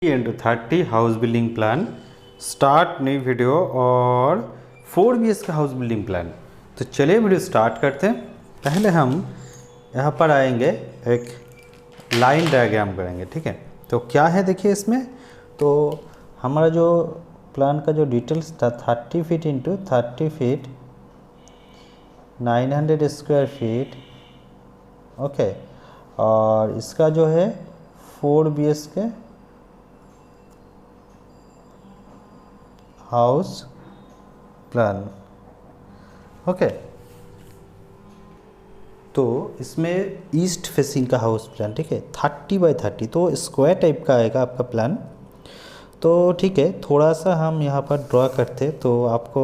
into 30 house building plan start नई video और 4 BHK का हाउस बिल्डिंग प्लान। तो चलिए वीडियो स्टार्ट करते हैं। पहले हम यहाँ पर आएंगे, एक लाइन डायग्राम करेंगे, ठीक है। तो क्या है देखिए इसमें, तो हमारा जो प्लान का जो डिटेल्स था 30 feet into 30 feet 900 square feet, okay. और इसका जो है 4 BHK हाउस प्लान, ओके। तो इसमें ईस्ट फेसिंग का हाउस प्लान, ठीक है, 30 बाई 30, तो स्क्वायर टाइप का आएगा आपका प्लान। तो ठीक है, थोड़ा सा हम यहाँ पर ड्रॉ करते, तो आपको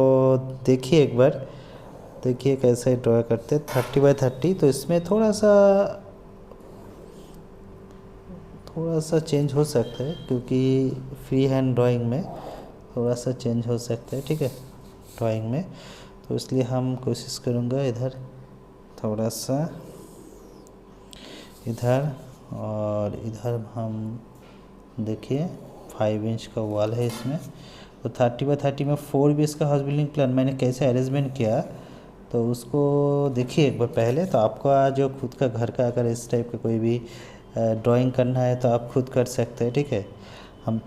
देखिए एक बार, देखिए कैसे ड्रॉ करते 30 बाई 30। तो इसमें थोड़ा सा चेंज हो सकता है, क्योंकि फ्री हैंड ड्राइंग में थोड़ा सा चेंज हो सकता है, ठीक है, ड्राइंग में। तो इसलिए हम कोशिश करूँगा इधर थोड़ा सा, इधर और इधर हम देखिए 5 इंच का वॉल है इसमें। तो 30 बाई 30 में 4 BHK का हाउस बिल्डिंग प्लान मैंने कैसे अरेंजमेंट किया, तो उसको देखिए एक बार पहले। तो आपका जो खुद का घर का अगर इस टाइप का कोई भी ड्राइंग करना है तो आप खुद कर सकते हैं, ठीक है। हम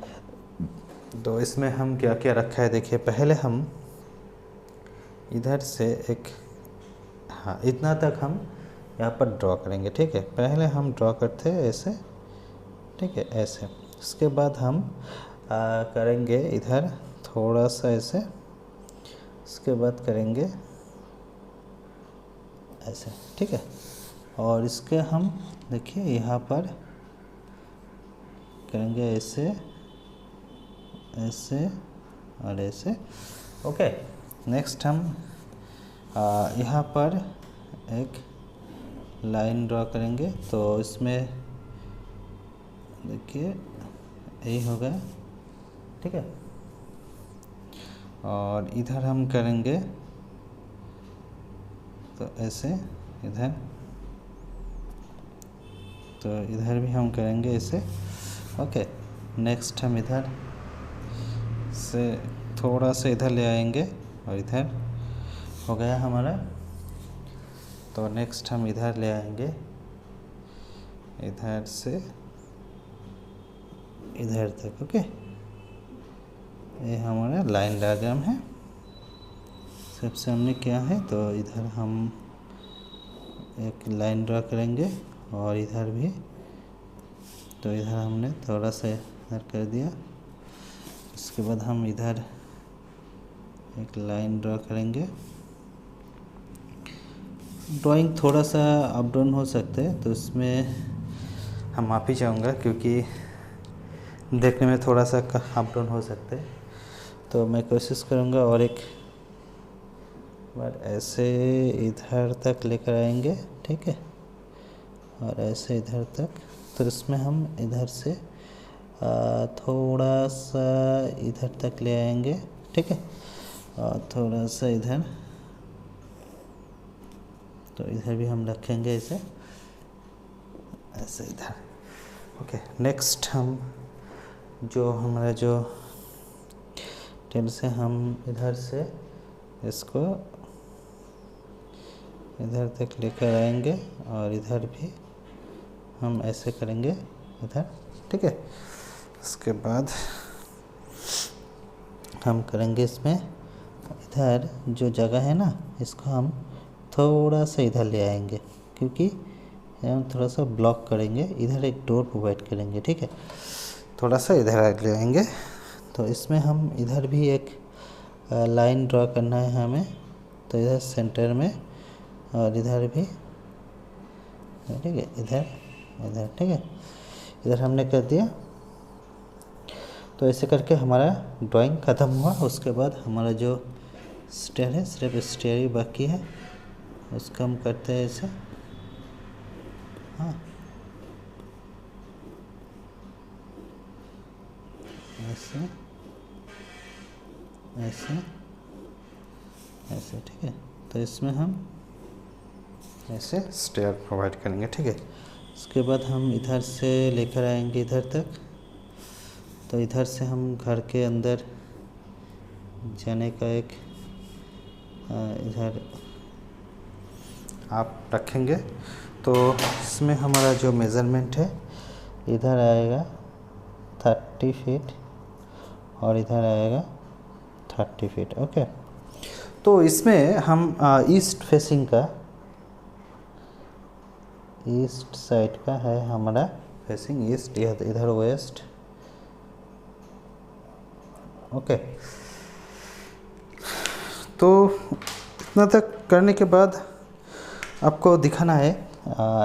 तो इसमें हम क्या क्या रखा है देखिए, पहले हम इधर से एक, हाँ, इतना तक हम यहाँ पर ड्रॉ करेंगे, ठीक है। पहले हम ड्रॉ करते हैं ऐसे, ठीक है, ऐसे। उसके बाद हम करेंगे इधर थोड़ा सा ऐसे, उसके बाद करेंगे ऐसे, ठीक है। और इसके हम देखिए यहाँ पर करेंगे ऐसे, ऐसे और ऐसे, ओके। नेक्स्ट हम यहाँ पर एक लाइन ड्रॉ करेंगे। तो इसमें देखिए यही हो गया, ठीक है। और इधर हम करेंगे तो ऐसे, इधर, तो इधर भी हम करेंगे ऐसे, ओके। नेक्स्ट हम इधर से थोड़ा सा इधर ले आएंगे और इधर हो गया हमारा। तो नेक्स्ट हम इधर ले आएंगे, इधर से इधर तक, ओके। ये हमारा लाइन डायग्राम है। सबसे हमने क्या है, तो इधर हम एक लाइन ड्रा करेंगे और इधर भी, तो इधर हमने थोड़ा सा इधर कर दिया। इसके बाद हम इधर एक लाइन ड्रा करेंगे। ड्राइंग थोड़ा सा अप डाउन हो सकता है, तो इसमें हम माफ़ी चाहूँगा, क्योंकि देखने में थोड़ा सा अप डाउन हो सकता है। तो मैं कोशिश करूँगा और एक बार ऐसे इधर तक लेकर आएंगे, ठीक है, और ऐसे इधर तक। तो इसमें हम इधर से थोड़ा सा इधर तक ले आएंगे, ठीक है, और थोड़ा सा इधर, तो इधर भी हम रखेंगे ऐसे, ऐसे इधर, ओके। नेक्स्ट हम जो हमारा जो टेन से हम इधर से इसको इधर तक लेकर आएंगे और इधर भी हम ऐसे करेंगे इधर, ठीक है। उसके बाद हम करेंगे इसमें इधर जो जगह है ना, इसको हम थोड़ा सा इधर ले आएंगे, क्योंकि हम थोड़ा सा ब्लॉक करेंगे। इधर एक डोर प्रोवाइड करेंगे, ठीक है, थोड़ा सा इधर ले आएंगे। तो इसमें हम इधर भी एक लाइन ड्रॉ करना है हमें, तो इधर सेंटर में और इधर भी, ठीक है, इधर इधर, ठीक है, इधर हमने कर दिया। तो ऐसे करके हमारा ड्राइंग ख़त्म हुआ। उसके बाद हमारा जो स्टेयर है, सिर्फ स्टेयर ही बाकी है, उसको हम करते हैं ऐसे, हाँ, ऐसे ऐसे ऐसे, ठीक है। तो इसमें हम ऐसे स्टेयर प्रोवाइड करेंगे, ठीक है। उसके बाद हम इधर से लेकर आएंगे इधर तक, तो इधर से हम घर के अंदर जाने का एक इधर आप रखेंगे। तो इसमें हमारा जो मेज़रमेंट है इधर आएगा 30 फीट और इधर आएगा 30 फीट। ओके, तो इसमें हम ईस्ट फेसिंग का, ईस्ट साइड का है हमारा फेसिंग ईस्ट, इधर वेस्ट। ओके, तो इतना तक करने के बाद आपको दिखाना है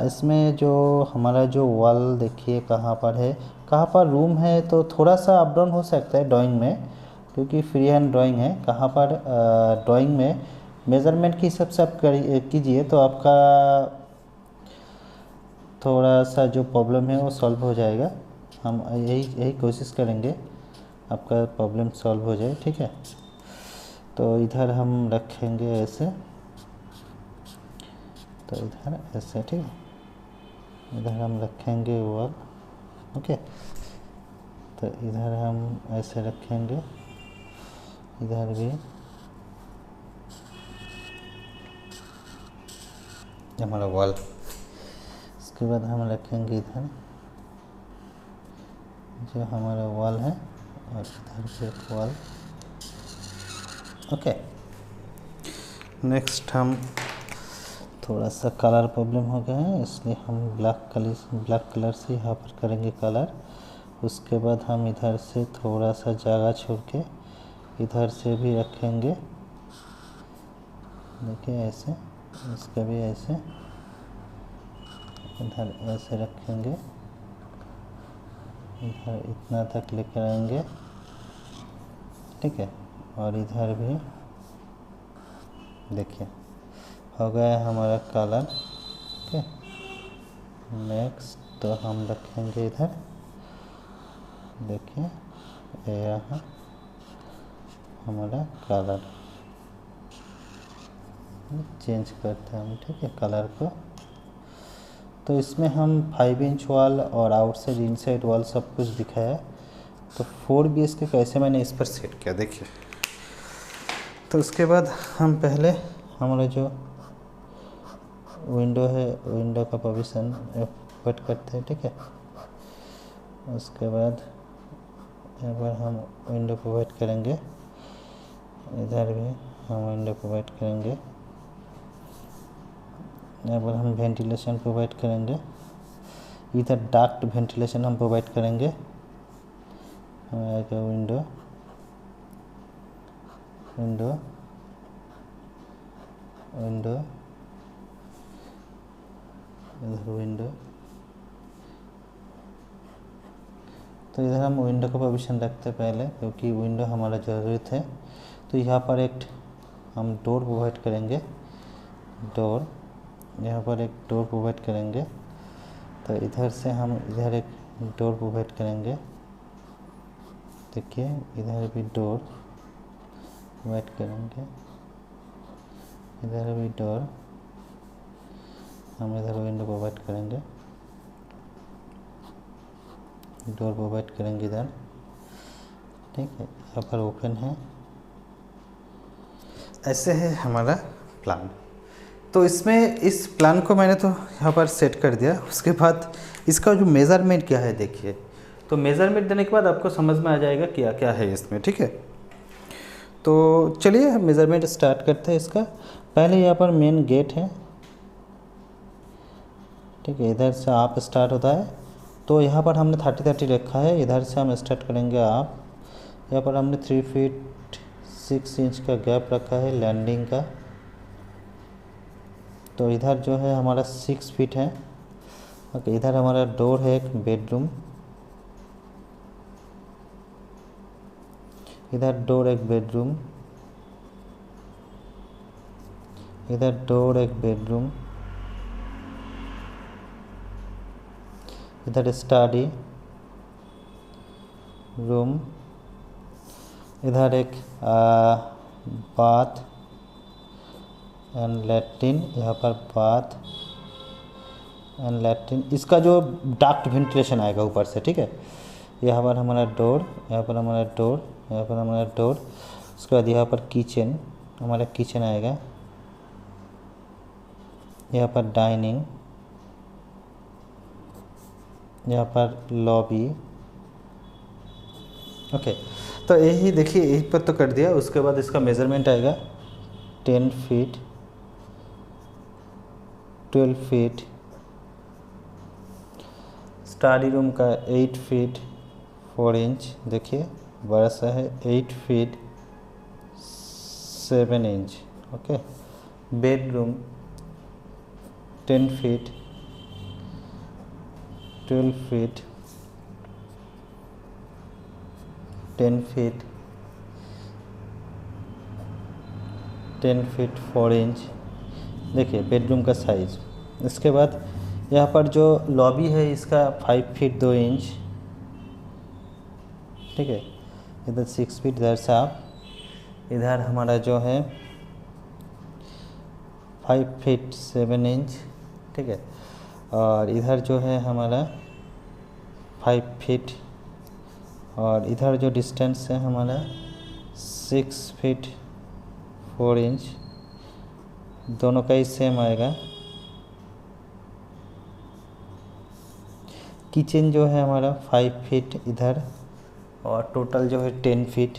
इसमें जो हमारा जो वॉल देखिए कहाँ पर है, कहाँ पर रूम है। तो थोड़ा सा अप डाउन हो सकता है ड्राइंग में, क्योंकि फ्री हैंड ड्राइंग है। कहाँ पर ड्राइंग में मेज़रमेंट के हिसाब से आप कीजिए तो आपका थोड़ा सा जो प्रॉब्लम है वो सॉल्व हो जाएगा। हम यही कोशिश करेंगे आपका प्रॉब्लम सॉल्व हो जाए, ठीक है। तो इधर हम रखेंगे ऐसे, तो इधर ऐसे, ठीक है। इधर हम रखेंगे वॉल, ओके। तो इधर हम ऐसे रखेंगे, इधर भी हमारा वॉल। इसके बाद हम रखेंगे इधर जो हमारा वॉल है और इधर से एक वॉल, ओके। नेक्स्ट हम थोड़ा सा कलर प्रॉब्लम हो गया है, इसलिए हम ब्लैक कलर से यहाँ पर करेंगे कलर। उसके बाद हम इधर से थोड़ा सा जगह छोड़ के इधर से भी रखेंगे, देखिए ऐसे, इसका भी ऐसे, इधर ऐसे रखेंगे, इधर इतना तक लेकर आएंगे, ठीक है। और इधर भी देखिए हो गया हमारा कलर, ओके। नेक्स्ट तो हम रखेंगे इधर, देखिए यहाँ हमारा कलर चेंज करते हैं हम, ठीक है, कलर को। तो इसमें हम 5 इंच वॉल और आउटसाइड इनसाइड वॉल सब कुछ दिखाया। तो 4 BHK कैसे मैंने इस पर सेट किया देखिए। तो उसके बाद हम पहले हमारा जो विंडो है, विंडो का पोजीशन कट करते हैं, ठीक है। उसके बाद एक बार हम विंडो प्रोवाइड करेंगे, इधर भी हम विंडो प्रोवाइड करेंगे, एक बार हम वेंटिलेशन प्रोवाइड करेंगे, इधर डाक्ट वेंटिलेशन हम प्रोवाइड करेंगे। आएगा विंडो, विंडो, विंडो, इधर विंडो। तो इधर हम विंडो का पोजीशन रखते हैं पहले, क्योंकि विंडो हमारा ज़रूरत है। तो यहाँ पर एक हम डोर प्रोवाइड करेंगे, डोर, यहाँ पर एक डोर प्रोवाइड करेंगे। तो इधर से हम इधर एक डोर प्रोवाइड करेंगे, देखिए इधर भी डोर प्रोवाइड करेंगे, इधर भी डोर, हम इधर विंडो प्रोवाइड करेंगे, डोर प्रोवाइड करेंगे इधर, ठीक है। यहाँ पर ओपन है, ऐसे है हमारा प्लान। तो इसमें इस प्लान को मैंने तो यहाँ पर सेट कर दिया। उसके बाद इसका जो मेज़रमेंट क्या है देखिए। तो मेज़रमेंट देने के बाद आपको समझ में आ जाएगा क्या क्या है इसमें, ठीक है। तो चलिए मेज़रमेंट स्टार्ट करते हैं इसका। पहले यहाँ पर मेन गेट है, ठीक है, इधर से आप स्टार्ट होता है। तो यहाँ पर हमने 30-30 रखा है, इधर से हम स्टार्ट करेंगे आप। यहाँ पर हमने 3 फीट 6 इंच का गैप रखा है लैंडिंग का। तो इधर जो है हमारा 6 फीट है, ओके। इधर हमारा डोर है एक बेडरूम, इधर डोर एक बेडरूम, इधर डोर एक बेडरूम, इधर स्टडी रूम, इधर एक बाथ एंड लैट्रिन, यहाँ पर बाथ एंड लैट्रिन। इसका जो डक्ट वेंटिलेशन आएगा ऊपर से, ठीक है। यहाँ पर हमारा डोर, यहाँ पर हमारा डोर, यहाँ पर हमारा डोर। उसके बाद यहाँ पर किचन, हमारा किचन आएगा। यहाँ पर डाइनिंग, यहाँ पर लॉबी। ओके, तो यही देखिए, यही पर तो कर दिया। उसके बाद इसका मेज़रमेंट आएगा 10 फीट, 12 फीट। स्टडी रूम का 8 फीट 4 इंच, देखिए बड़ा सा है, 8 feet 7 inch. Okay, bedroom 10 feet 12 feet 10 feet 10 feet 4 inch. देखिए बेडरूम का साइज। इसके बाद यहाँ पर जो लॉबी है इसका 5 फीट 2 इंच, ठीक है। इधर 6 फीट, इधर साफ। इधर हमारा जो है 5 फीट 7 इंच, ठीक है। और इधर जो है हमारा 5 फीट, और इधर जो डिस्टेंस है हमारा 6 फीट 4 इंच। दोनों का ही सेम आएगा। किचन जो है हमारा 5 फीट इधर, और टोटल जो है 10 फीट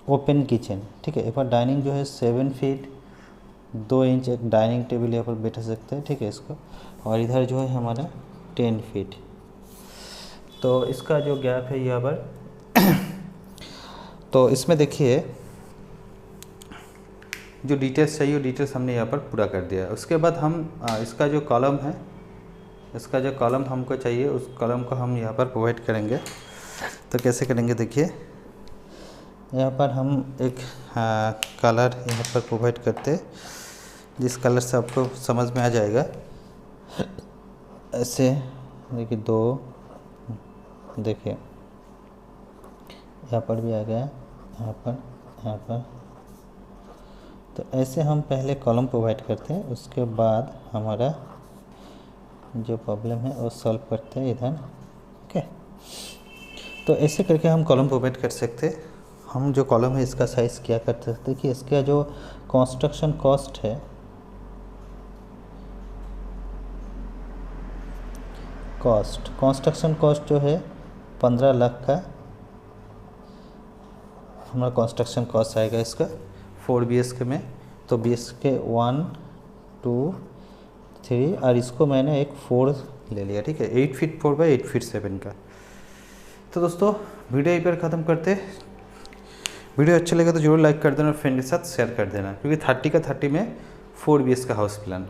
ओपन किचन, ठीक है। एक बार डाइनिंग जो है 7 फीट 2 इंच, एक डाइनिंग टेबल यहाँ पर बैठा सकते हैं, ठीक है इसको। और इधर जो है हमारा 10 फीट। तो इसका जो गैप है यहाँ पर तो इसमें देखिए जो डिटेल्स चाहिए वो डिटेल्स हमने यहाँ पर पूरा कर दिया। उसके बाद हम इसका जो कॉलम है, इसका जो कॉलम हमको चाहिए उस कॉलम को हम यहाँ पर प्रोवाइड करेंगे। तो कैसे करेंगे, देखिए यहाँ पर हम एक कलर यहाँ पर प्रोवाइड करते हैं, जिस कलर से आपको समझ में आ जाएगा। ऐसे देखिए 2, देखिए यहाँ पर भी आ गया, यहाँ पर, यहाँ पर। तो ऐसे हम पहले कॉलम प्रोवाइड करते हैं, उसके बाद हमारा जो प्रॉब्लम है वो सॉल्व करते हैं इधर। ओके, तो ऐसे करके हम कॉलम प्रोवाइड कर सकते हैं। हम जो कॉलम है इसका साइज़ क्या कर सकते हैं कि इसका जो कंस्ट्रक्शन कॉस्ट है, कंस्ट्रक्शन कॉस्ट जो है 15 लाख का हमारा कंस्ट्रक्शन कॉस्ट आएगा इसका 4 BHK में। तो BHK 1 2 3, और इसको मैंने एक 4 ले लिया, ठीक है। 8 फीट 4 बाई 8 फीट 7 का। तो दोस्तों वीडियो यहीं पर ख़त्म करते। वीडियो अच्छा लगा तो जरूर लाइक कर देना और फ्रेंड के साथ शेयर कर देना, क्योंकि 30 का 30 में 4 BHK का हाउस प्लान।